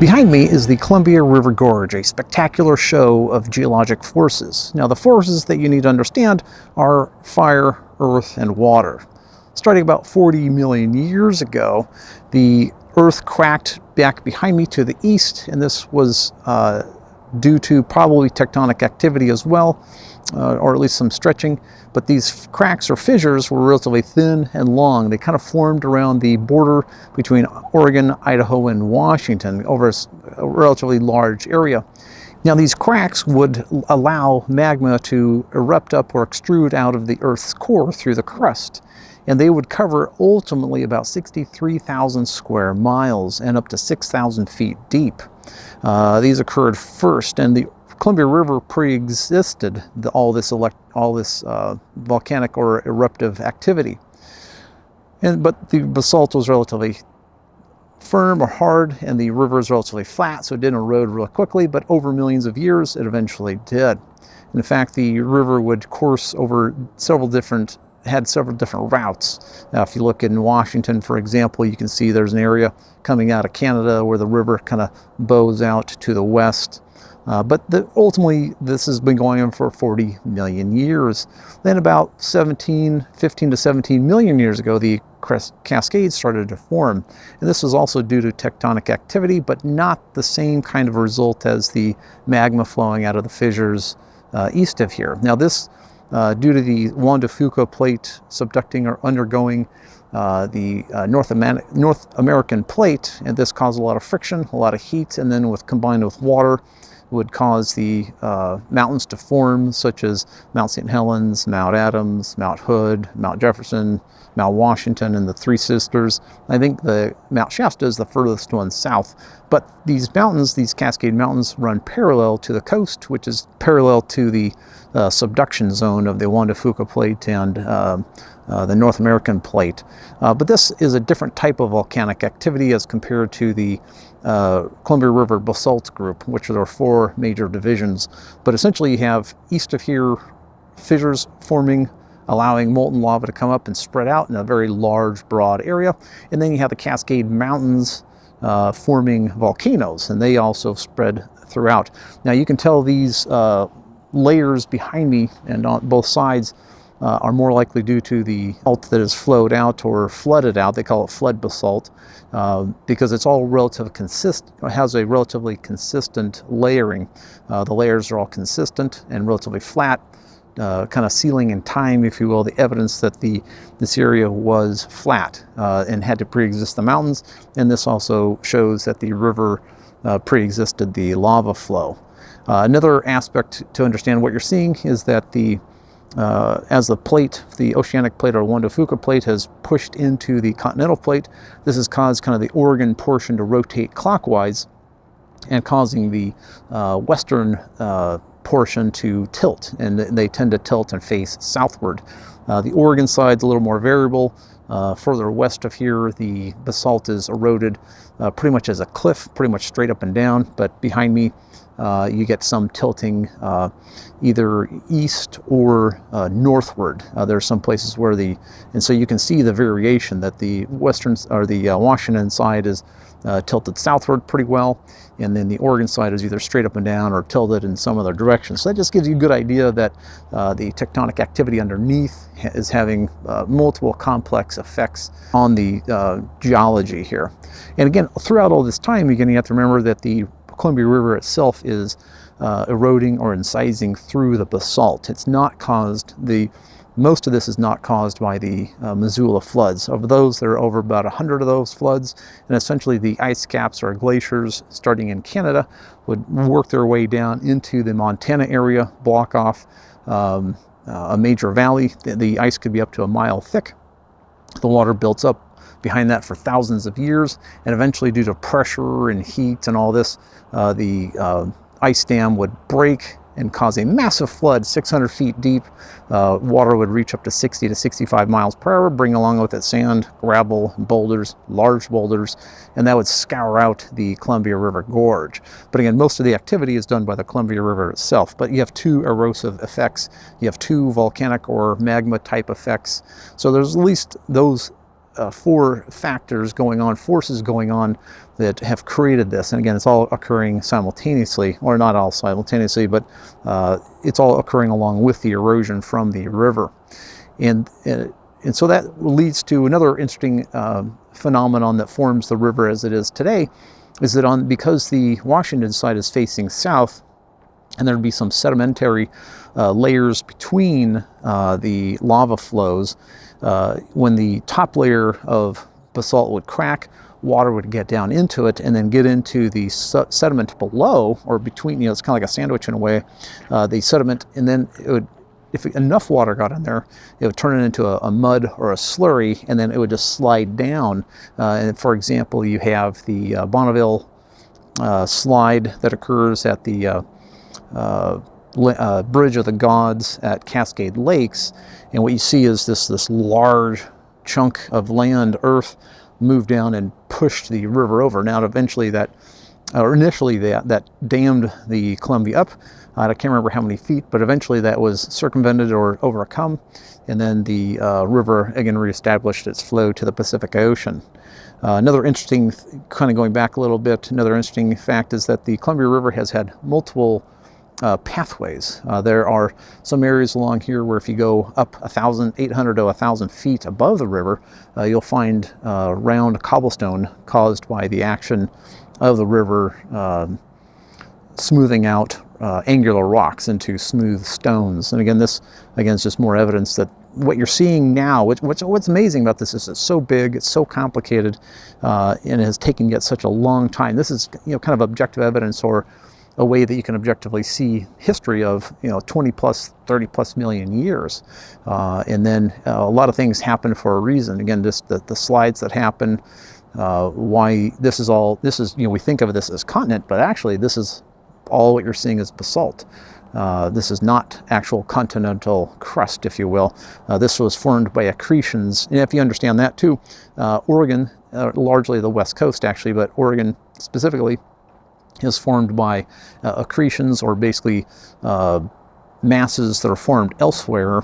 Behind me is the Columbia River Gorge, a spectacular show of geologic forces. Now, the forces that you need to understand are fire, earth, and water. Starting about 40 million years ago, the earth cracked back behind me to the east, and this was due to probably tectonic activity as well, or at least some stretching. But these cracks or fissures were relatively thin and long. They kind of formed around the border between Oregon, Idaho, and Washington over a relatively large area. Now, these cracks would allow magma to erupt up or extrude out of the Earth's core through the crust. And they would cover ultimately about 63,000 square miles and up to 6,000 feet deep. These occurred first, and the Columbia River pre-existed all this volcanic or eruptive activity. But the basalt was relatively firm or hard, and the river is relatively flat, so it didn't erode really quickly, but over millions of years it eventually did. In fact, the river would course over several different routes. Now, if you look in Washington, for example, you can see there's an area coming out of Canada where the river kind of bows out to the west. But ultimately, this has been going on for 40 million years. Then about 15 to 17 million years ago, the Cascades started to form. And this was also due to tectonic activity, but not the same kind of result as the magma flowing out of the fissures east of here. Now, this, due to the Juan de Fuca plate subducting or undergoing the North American plate, and this caused a lot of friction, a lot of heat, and then combined with water, would cause the mountains to form, such as Mount St. Helens, Mount Adams, Mount Hood, Mount Jefferson, Mount Washington, and the Three Sisters. I think the Mount Shasta is the furthest one south. But these mountains, these Cascade Mountains, run parallel to the coast, which is parallel to the subduction zone of the Juan de Fuca plate and the North American plate. But this is a different type of volcanic activity as compared to the Columbia River basalt group, which there are four major divisions. But essentially you have east of here fissures forming, allowing molten lava to come up and spread out in a very large, broad area. And then you have the Cascade Mountains forming volcanoes, and they also spread throughout. Now you can tell these layers behind me and on both sides are more likely due to the salt that has flowed out or flooded out. They call it flood basalt because it's all has a relatively consistent layering. The layers are all consistent and relatively flat, kind of sealing in time, if you will, the evidence that this area was flat and had to pre-exist the mountains. And this also shows that the river pre-existed the lava flow. Another aspect to understand what you're seeing is that as the oceanic plate or Juan de Fuca plate has pushed into the continental plate, this has caused kind of the Oregon portion to rotate clockwise and causing the western portion to tilt, and they tend to tilt and face southward. The Oregon side's a little more variable. Further west of here, the basalt is eroded pretty much as a cliff, pretty much straight up and down, but behind me you get some tilting either east or northward. There are some places where and so you can see the variation that the western or the Washington side is tilted southward pretty well, and then the Oregon side is either straight up and down or tilted in some other direction. So that just gives you a good idea that the tectonic activity underneath is having multiple complex effects on the geology here. And again, throughout all this time, you're going to have to remember that the Columbia River itself is eroding or incising through the basalt. It's not caused, most of this is not caused by the Missoula floods. Of those, there are over about 100 of those floods, and essentially the ice caps or glaciers starting in Canada would work their way down into the Montana area, block off a major valley. The ice could be up to a mile thick. The water builds up behind that for thousands of years, and eventually, due to pressure and heat and all this, the ice dam would break and cause a massive flood 600 feet deep. Water would reach up to 60 to 65 miles per hour, bring along with it sand, gravel, boulders, large boulders, and that would scour out the Columbia River Gorge. But again, most of the activity is done by the Columbia River itself, but you have two erosive effects. You have two volcanic or magma type effects. So there's at least those four factors going on, forces going on that have created this. And again, it's all occurring simultaneously, or not all simultaneously, but it's all occurring along with the erosion from the river. And so that leads to another interesting phenomenon that forms the river as it is today, is that because the Washington side is facing south, and there'd be some sedimentary layers between the lava flows, when the top layer of basalt would crack, water would get down into it and then get into the sediment below, or between, it's kind of like a sandwich in a way, the sediment, and then it would, if enough water got in there, it would turn it into a mud or a slurry, and then it would just slide down. And for example, you have the Bonneville slide that occurs at the Bridge of the Gods at Cascade Lakes, and what you see is this large chunk of land, earth, moved down and pushed the river over. Now, eventually initially that dammed the Columbia up. I can't remember how many feet, but eventually that was circumvented or overcome, and then the river again reestablished its flow to the Pacific Ocean. Another interesting, kind of going back a little bit, another interesting fact is that the Columbia River has had multiple pathways. There are some areas along here where if you go up 800 to 1,000 feet above the river, you'll find round cobblestone caused by the action of the river smoothing out angular rocks into smooth stones. And again, this is just more evidence that what you're seeing now, what's amazing about this is it's so big, it's so complicated, and it has taken yet such a long time. This is kind of objective evidence, or a way that you can objectively see history of 20 plus 30 plus million years, and then a lot of things happen for a reason. Again, just the slides that happen, why this is we think of this as continent, but actually this is all what you're seeing is basalt. This is not actual continental crust, if you will. This was formed by accretions, and if you understand that too, Oregon, largely the west coast actually, but Oregon specifically, is formed by accretions, or basically masses that are formed elsewhere,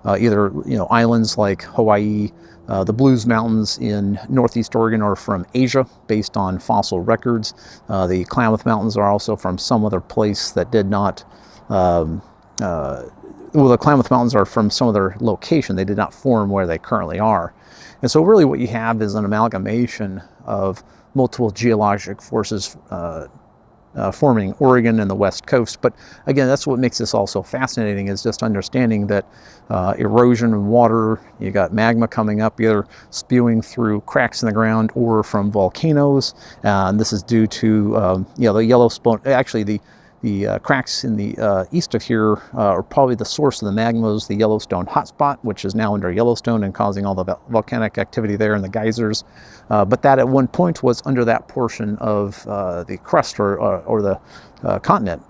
either islands like Hawaii. The Blues Mountains in northeast Oregon are from Asia, based on fossil records. The Klamath Mountains are also from some other place that did not. The Klamath Mountains are from some other location. They did not form where they currently are. And so really what you have is an amalgamation of multiple geologic forces forming Oregon and the West Coast. But again, that's what makes this all so fascinating, is just understanding that erosion and water, you got magma coming up, either spewing through cracks in the ground or from volcanoes. And this is due to the Yellowstone. Actually, the cracks in the east of here are probably the source of the magmas, the Yellowstone hotspot, which is now under Yellowstone and causing all the volcanic activity there and the geysers. But that at one point was under that portion of the crust or the continent.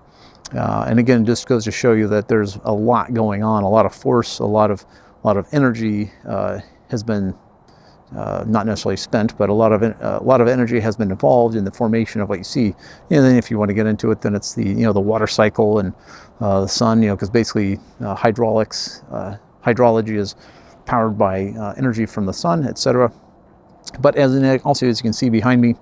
And again, just goes to show you that there's a lot going on, a lot of force, a lot of energy has been not necessarily spent, but a lot of energy has been involved in the formation of what you see. And then, if you want to get into it, then it's the the water cycle and the sun. Because basically hydrology is powered by energy from the sun, etc. But also, as you can see behind me,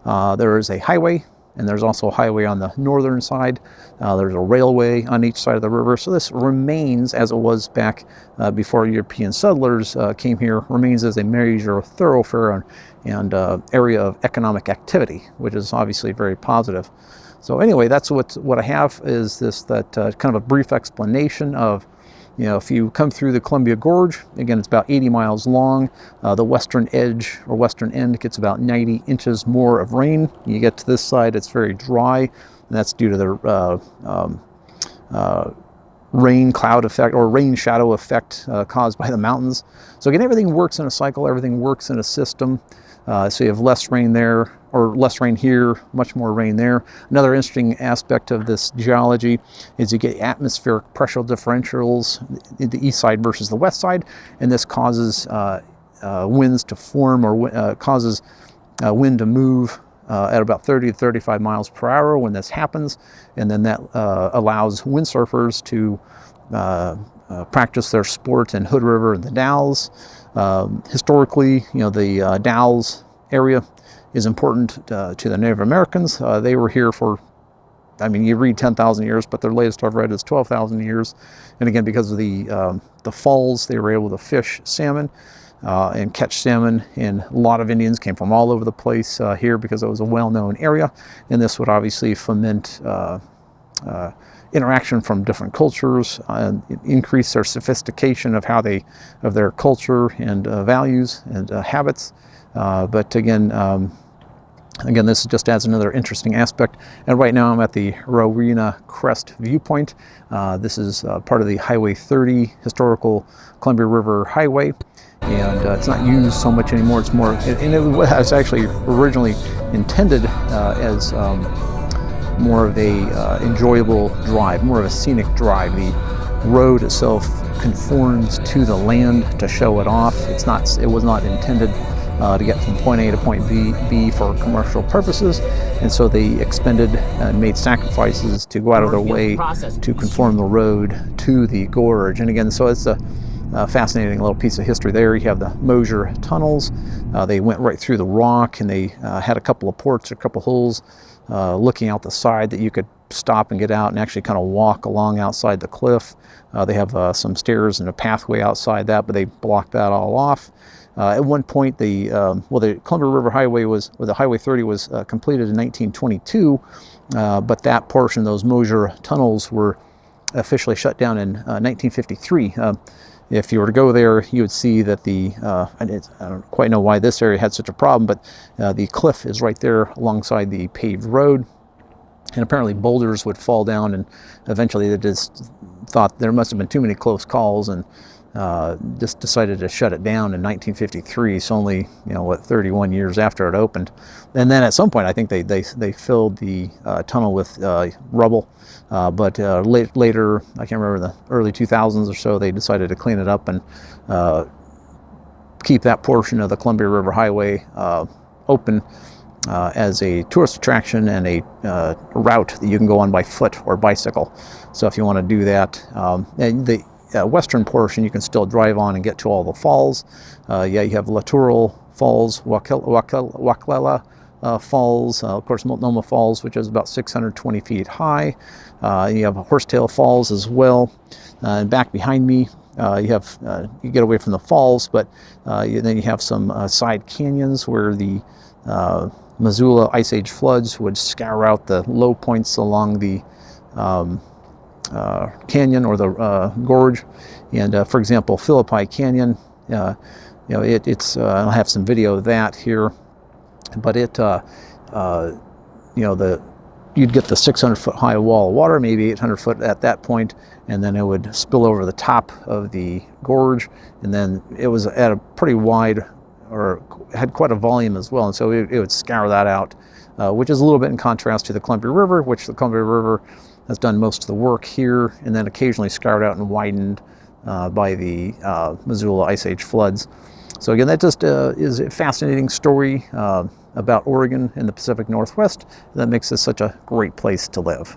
there is a highway. And there's also a highway on the northern side. There's a railway on each side of the river. So this remains, as it was back before European settlers came here, remains as a major thoroughfare and area of economic activity, which is obviously very positive. So anyway, that's what I have, is that kind of a brief explanation of, if you come through the Columbia Gorge, again, it's about 80 miles long. The western edge or western end gets about 90 inches more of rain. You get to this side, it's very dry, and that's due to the rain cloud effect or rain shadow effect caused by the mountains. So again, everything works in a cycle, everything works in a system. So you have less rain there, or less rain here, much more rain there. Another interesting aspect of this geology is you get atmospheric pressure differentials in the east side versus the west side, and this causes winds to form, or causes wind to move at about 30 to 35 miles per hour when this happens, and then that allows windsurfers to practice their sport in Hood River and the Dalles. Historically, the Dalles area is important to the Native Americans. They were here for, I mean, you read 10,000 years, but the latest I've read is 12,000 years. And again, because of the falls, they were able to fish salmon and catch salmon. And a lot of Indians came from all over the place here because it was a well-known area. And this would obviously foment interaction from different cultures, increase their sophistication of of their culture and values and habits. But again, this just adds another interesting aspect. And right now I'm at the Rowena Crest viewpoint. This is part of the Highway 30 historical Columbia River Highway. And it's not used so much anymore. It's more, and it was actually originally intended as more of a enjoyable drive, more of a scenic drive. The road itself conforms to the land to show it off. It was not intended to get from point A to point B for commercial purposes, and so they expended and made sacrifices to go out of their way to conform the road to the gorge. And again, so it's a fascinating little piece of history there. You have the Mosier tunnels. They went right through the rock, and they had a couple of ports, a couple holes looking out the side that you could stop and get out and actually kind of walk along outside the cliff. They have some stairs and a pathway outside that, but they blocked that all off. At one point, the Columbia River Highway the Highway 30 was completed in 1922, but that portion, those Mosier tunnels, were officially shut down in 1953. If you were to go there, you would see that I don't quite know why this area had such a problem, but the cliff is right there alongside the paved road. And apparently boulders would fall down, and eventually they just thought there must have been too many close calls and just decided to shut it down in 1953. So only, 31 years after it opened. And then at some point, I think they filled the tunnel with rubble. But later, I can't remember, the early 2000s or so, they decided to clean it up and keep that portion of the Columbia River Highway open as a tourist attraction and a route that you can go on by foot or bicycle. So if you want to do that, and the western portion you can still drive on and get to all the falls. You have Latourell Falls, Waklela Falls, of course Multnomah Falls, which is about 620 feet high. You have Horsetail Falls as well. And back behind me, you get away from the falls, but then you have some side canyons where the Missoula Ice Age floods would scour out the low points along the canyon or the gorge. And for example, Philippi Canyon, I'll have some video of that here, but you'd get the 600-foot high wall of water, maybe 800 foot at that point, and then it would spill over the top of the gorge, and then it was at a pretty wide, or had quite a volume as well, and so it would scour that out, which is a little bit in contrast to the Columbia River, which the Columbia River has done most of the work here, and then occasionally scoured out and widened by the Missoula Ice Age floods. So again, that just is a fascinating story about Oregon and the Pacific Northwest that makes this such a great place to live.